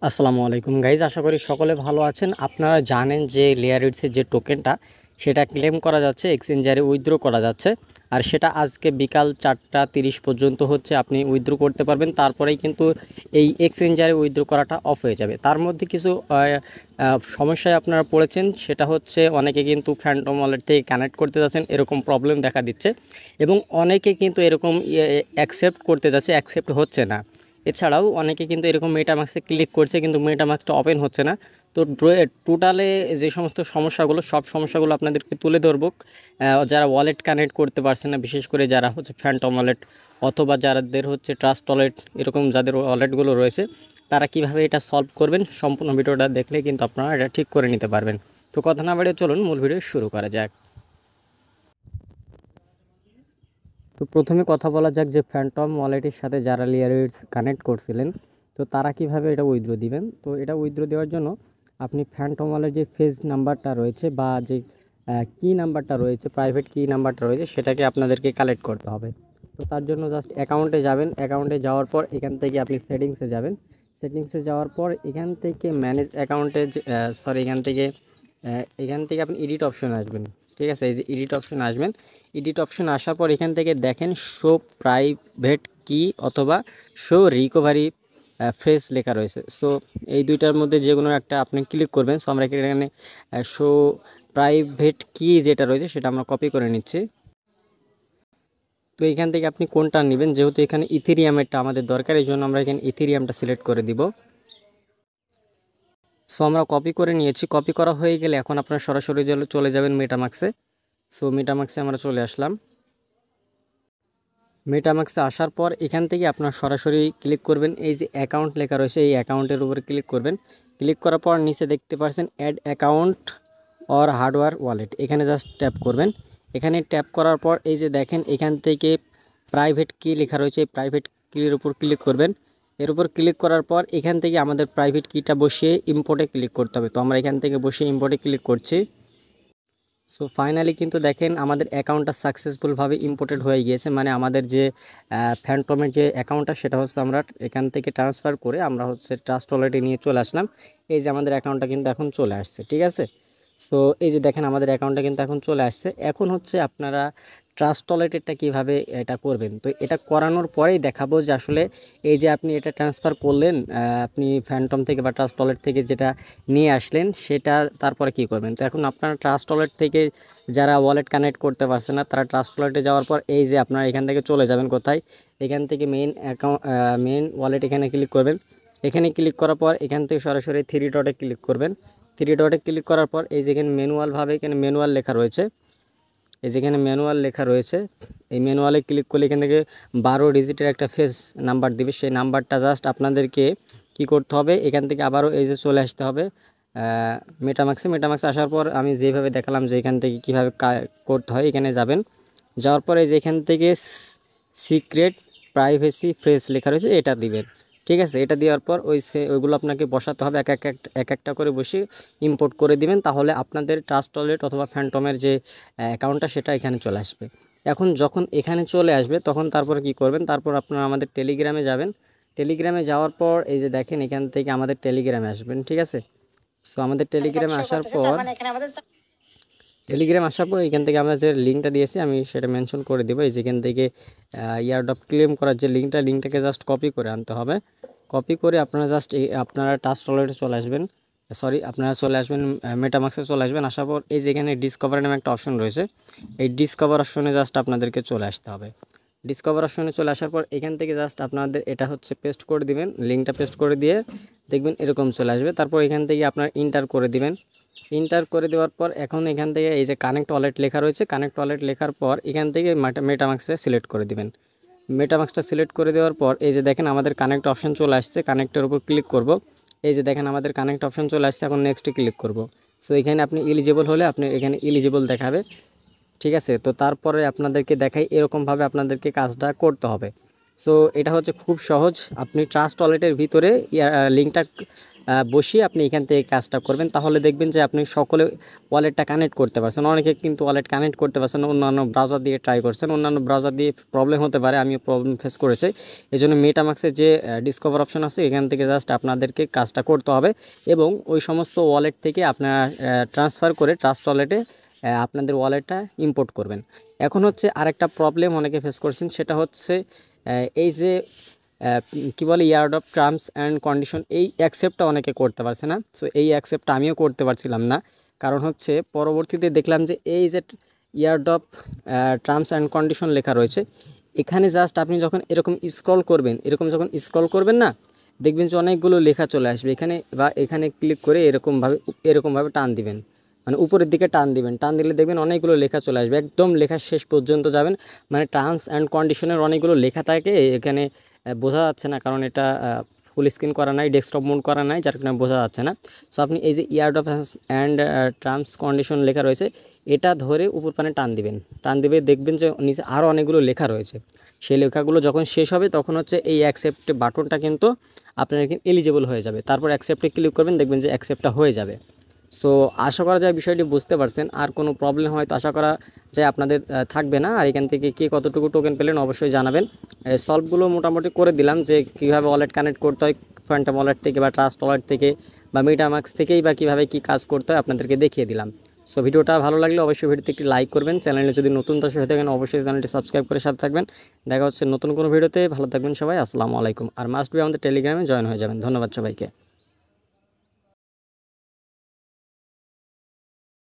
আসসালামু আলাইকুম গাইজ, আশা করি সকলে ভালো আছেন। আপনারা জানেন যে লেয়ারিটসের যে টোকেনটা সেটা ক্লেম করা যাচ্ছে, এক্সচেঞ্জারে উইথড্র করা যাচ্ছে। আর সেটা আজকে বিকাল 4টা 30 পর্যন্ত হচ্ছে আপনি উইথড্র করতে পারবেন। তারপরেই কিন্তু এই এক্সচেঞ্জারে উইথড্র করাটা অফ হয়ে যাবে। তার মধ্যে কিছু সমস্যায় আপনারা পড়েছেন, সেটা হচ্ছে অনেকে কিন্তু ফ্যান্টম ওয়ালেট থেকে কানেক্ট করতে যাচ্ছেন, এরকম প্রবলেম দেখা দিচ্ছে। এবং অনেকে কিন্তু এরকম অ্যাকসেপ্ট করতে যাচ্ছে, অ্যাকসেপ্ট হচ্ছে না। এছাড়াও অনেকে কিন্তু এরকম মেটামাক্সে ক্লিক করছে, কিন্তু মেটামাক্সটা ওপেন হচ্ছে না। তো টোটালে যে সমস্ত সমস্যাগুলো, সব সমস্যাগুলো আপনাদেরকে তুলে ধরবো। যারা ওয়ালেট কানেক্ট করতে পারছে না, বিশেষ করে যারা হচ্ছে ফ্যান্টম ওয়ালেট অথবা যাদের হচ্ছে ট্রাস্ট ওয়ালেট, এরকম যাদের ওয়ালেটগুলো রয়েছে, তারা কিভাবে এটা সলভ করবেন, সম্পূর্ণ ভিডিওটা দেখলে কিন্তু আপনারা এটা ঠিক করে নিতে পারবেন। তো কথা না বাড়িয়ে চলুন মূল ভিডিও শুরু করা যাক। তো প্রথমে কথা বলা যাক যে ফ্যান্টম ওয়ালেটের সাথে যারা লেয়ারিটস কানেক্ট করছিলেন, তো তারা কিভাবে এটা উইথড্র দিবেন। তো এটা উইথড্র দেওয়ার জন্য আপনি ফ্যান্টম ওয়ালের যে ফেজ নাম্বারটা রয়েছে বা যে কি নাম্বারটা রয়েছে, প্রাইভেট কি নাম্বারটা রয়েছে, সেটাকে আপনাদেরকে কালেক্ট করতে হবে। তো তার জন্য জাস্ট অ্যাকাউন্টে যাবেন। অ্যাকাউন্টে যাওয়ার পর এখান থেকে আপনি সেটিংসে যাবেন। সেটিংসে যাওয়ার পর এখান থেকে ম্যানেজ অ্যাকাউন্টে এখান থেকে আপনি এডিট অপশনে আসবেন। ঠিক আছে, এই যে এডিট অপশনে আসবেন। এডিট অপশন আসার পর এখান থেকে দেখেন শো প্রাইভেট কি অথবা শো রিকভারি ফ্রেজ লেখা রয়েছে। সো এই দুইটার মধ্যে যে কোনো একটা আপনি ক্লিক করবেন। সো আমরা এখানে শো প্রাইভেট কি যেটা রয়েছে সেটা আমরা কপি করে নিচ্ছি। তো এখান থেকে আপনি কোনটা নেবেন, যেহেতু এখানে ইথেরিয়ামেরটা আমাদের দরকার, এই জন্য আমরা এখানে ইথেরিয়ামটা সিলেক্ট করে দিব। সো আমরা কপি করে নিয়েছি। কপি করা হয়ে গেলে এখন আপনারা সরাসরি চলে যাবেন মেটামাক্সে। সো মেটামাক্সে আমরা চলে আসলাম। মেটামাক্সে আসার পর এখান থেকে আপনার সরাসরি ক্লিক করবেন, এই যে অ্যাকাউন্ট লেখা রয়েছে এই অ্যাকাউন্টের উপরে ক্লিক করবেন। ক্লিক করার পর নিচে দেখতে পাচ্ছেন add account or hardware wallet, এখানে জাস্ট ট্যাপ করবেন। এখানে ট্যাপ করার পর এই যে দেখেন এখান থেকে প্রাইভেট কি লেখা রয়েছে, এই প্রাইভেট কির উপর ক্লিক করবেন। এর উপর ক্লিক করার পর এখান থেকে আমাদের প্রাইভেট কিটা বসিয়ে ইম্পোর্টে ক্লিক করতে হবে। তো আমরা এখান থেকে বসিয়ে ইম্পোর্টে ক্লিক করছি। সো ফাইনালি কিন্তু দেখেন আমাদের অ্যাকাউন্টটা সাকসেসফুলভাবে ইম্পোর্টেড হয়ে গিয়েছে। মানে আমাদের যে ফ্যান্টমের যে অ্যাকাউন্টটা সেটা হচ্ছে আমরা এখান থেকে ট্রান্সফার করে আমরা হচ্ছে ট্রাস্ট ওয়ালেটে নিয়ে চলে আসলাম। এই যে আমাদের অ্যাকাউন্টটা কিন্তু এখন চলে আসছে। ঠিক আছে, সো এই যে দেখেন আমাদের অ্যাকাউন্টটা কিন্তু এখন চলে আসছে। এখন হচ্ছে আপনারা ট্রাস্ট ওয়ালেটেরটা কীভাবে এটা করবেন। তো এটা করানোর পরেই দেখাবো যে আসলে এই যে আপনি এটা ট্রান্সফার করলেন, আপনি ফ্যান্টম থেকে বা ট্রাস্ট ওয়ালেট থেকে যেটা নিয়ে আসলেন সেটা তারপরে কি করবেন। তো এখন আপনারা ট্রাস্ট ওয়ালেট থেকে যারা ওয়ালেট কানেক্ট করতে পারছে না, তারা ট্রাস্ট ওয়ালেটে যাওয়ার পর এই যে আপনারা এখান থেকে চলে যাবেন কোথায়, এখান থেকে মেইন ওয়ালেট এখানে ক্লিক করবেন। এখানে ক্লিক করার পর এখান থেকে সরাসরি থ্রি ডটে ক্লিক করবেন। থ্রি ডটে ক্লিক করার পর এই যেখানে ম্যানুয়ালভাবে এখানে ম্যানুয়াল লেখা রয়েছে, এই যেখানে ম্যানুয়াল লেখা রয়েছে, এই ম্যানুয়ালে ক্লিক করলে এখান থেকে 12 ডিজিটের একটা ফেস নাম্বার দিবে। সেই নাম্বারটা জাস্ট আপনাদেরকে কি করতে হবে, এখান থেকে আবারও এই যে চলে আসতে হবে মেটামাক্সে আসার পর আমি যেভাবে দেখালাম যে এখান থেকে কীভাবে করতে হয়, এখানে যাবেন। যাওয়ার পরে যে এখান থেকে সিক্রেট প্রাইভেসি ফ্রেজ লেখা রয়েছে এটা দিবেন। ঠিক আছে, এটা দেওয়ার পর ওইগুলো আপনাকে বসাতে হবে, এক একটা করে বসে ইম্পোর্ট করে দিবেন। তাহলে আপনাদের ট্রাস্ট ওয়ালেট অথবা ফ্যান্টমের যে অ্যাকাউন্টটা সেটা এখানে চলে আসবে। এখন যখন এখানে চলে আসবে তখন তারপর কি করবেন, তারপর আপনারা আমাদের টেলিগ্রামে যাবেন। টেলিগ্রামে যাওয়ার পর এই যে দেখেন এখান থেকে আমাদের টেলিগ্রামে আসবেন। ঠিক আছে, সো আমাদের টেলিগ্রামে আসার পর এখান থেকে আমরা যে লিঙ্কটা দিয়েছি আমি সেটা মেনশন করে দেবো। এই যেখান থেকে ইয়ারড্রপ ক্লেম করার যে লিঙ্কটাকে জাস্ট কপি করে আনতে হবে। কপি করে আপনারা জাস্ট আপনারা ট্রাস্ট ওয়ালেটে চলে আসবেন, আপনারা চলে আসবেন মেটামাক্সে চলে আসবেন। আসার পর এই যেখানে ডিসকভার নামে একটা অপশন রয়েছে, এই ডিসকভার অপশনে জাস্ট আপনাদেরকে চলে আসতে হবে। ডিসকভার অপশনে চলে আসার পর এখান থেকে জাস্ট আপনাদের এটা হচ্ছে পেস্ট করে দিবেন, লিঙ্কটা পেস্ট করে দিয়ে দেখবেন এরকম চলে আসবে। তারপর এখান থেকে আপনার ইন্টার করে দিবেন। ইন্টার করে দেওয়ার পর এখন এখান থেকে এই যে কানেক্ট ওয়ালেট লেখা রয়েছে, কানেক্ট ওয়ালেট লেখার পর এখান থেকে মেটামাক্সে সিলেক্ট করে দিবেন। মেটামাক্সটা সিলেক্ট করে দেওয়ার পর এই যে দেখেন আমাদের কানেক্ট অপশন চলে আসছে, কানেক্টের উপর ক্লিক করব। এই যে দেখেন আমাদের কানেক্ট অপশন চলে আসছে, এখন নেক্সটে ক্লিক করব। সো এখানে আপনি এলিজিবল হলে আপনি এখানে এলিজিবল দেখাবে। ঠিক আছে, তো তারপরে আপনাদেরকে দেখাই এরকমভাবে আপনাদেরকে কাজটা করতে হবে। সো এটা হচ্ছে খুব সহজ। আপনি ট্রাস্ট ওয়ালেটের ভিতরে লিঙ্কটা বসিয়ে আপনি এখান থেকে কাজটা করবেন, তাহলে দেখবেন যে আপনি সকলে ওয়ালেটটা কানেক্ট করতে পারছেন। অনেকে কিন্তু ওয়ালেট কানেক্ট করতে পারছেন, অন্যান্য ব্রাউজার দিয়ে ট্রাই করছেন, অন্যান্য ব্রাউজার দিয়ে প্রবলেম হতে পারে, আমিও প্রবলেম ফেস করেছি। এই জন্য মেটামাক্সের যে ডিসকভার অপশন আছে এখান থেকে জাস্ট আপনাদেরকে কাজটা করতে হবে এবং ওই সমস্ত ওয়ালেট থেকে আপনারা ট্রান্সফার করে ট্রাস্ট ওয়ালেটে আপনাদের ওয়ালেটটা ইম্পোর্ট করবেন। এখন হচ্ছে আরেকটা প্রবলেম অনেকে ফেস করছেন, সেটা হচ্ছে এই যে কি বলে ইয়ারড্রপ টার্মস অ্যান্ড কন্ডিশন, এই অ্যাকসেপ্টটা অনেকে করতে পারছে না। সো এই অ্যাকসেপ্টটা আমিও করতে পারছিলাম না, কারণ হচ্ছে পরবর্তীতে দেখলাম যে এই যে ইয়ারড্রপ টার্মস অ্যান্ড কন্ডিশন লেখা রয়েছে, এখানে জাস্ট আপনি যখন এরকম স্ক্রল করবেন, এরকম যখন স্ক্রল করবেন না, দেখবেন যে অনেকগুলো লেখা চলে আসবে এখানে, বা এখানে ক্লিক করে এরকমভাবে টান দিবেন, মানে উপরের দিকে টান দিবেন, টান দিলে দেখবেন অনেকগুলো লেখা চলে আসবে, একদম লেখার শেষ পর্যন্ত যাবেন, মানে টার্মস অ্যান্ড কন্ডিশনের অনেকগুলো লেখা থাকে এখানে, বোঝা যাচ্ছে না কারণ এটা ফুল স্ক্রিন করা নাই, ডেস্কটপ মোড করা নাই, যার কারণে বোঝা যাচ্ছে না। সো আপনি এই যে ইয়ারড্রপ অ্যান্ড টার্মস কন্ডিশন লেখা রয়েছে, এটা ধরে উপর পানে টান দিবেন, টান দিবে দেখবেন যে নিচে আরও অনেকগুলো লেখা রয়েছে। সেই লেখাগুলো যখন শেষ হবে তখন হচ্ছে এই অ্যাকসেপ্ট বাটনটা কিন্তু আপনার এখানে এলিজিবল হয়ে যাবে, তারপর অ্যাকসেপ্টে ক্লিক করবেন, দেখবেন যে অ্যাকসেপ্টটা হয়ে যাবে। সো আশা করা যায় বিষয়টি বুঝতে পারছেন, আর কোনো প্রবলেম হয়তো আশা করা যায় আপনাদের থাকবে না। আর এখান থেকে কে কতটুকু টোকেন পেলেন অবশ্যই জানাবেন। সলভগুলো মোটামুটি করে দিলাম যে কীভাবে ওয়ালেট কানেক্ট করতে হয় ফ্যান্টম ওয়ালেট থেকে বা ট্রাস্ট ওয়ালেট থেকে বা মেটামাক্স থেকেই, বা কীভাবে কী কাজ করতে হয় আপনাদেরকে দেখিয়ে দিলাম। সো ভিডিওটা ভালো লাগলে অবশ্যই ভিডিওতে একটি লাইক করবেন, চ্যানেলে যদি নতুন দর্শক হয়ে থাকেন অবশ্যই চ্যানেলটি সাবস্ক্রাইব করে সাথে থাকবেন। দেখা হচ্ছে নতুন কোনো ভিডিওতে, ভালো থাকবেন সবাই, আসসালামু আলাইকুম। আর মাস্ট বি আমাদের টেলিগ্রামে জয়েন হয়ে যাবেন। ধন্যবাদ সবাইকে।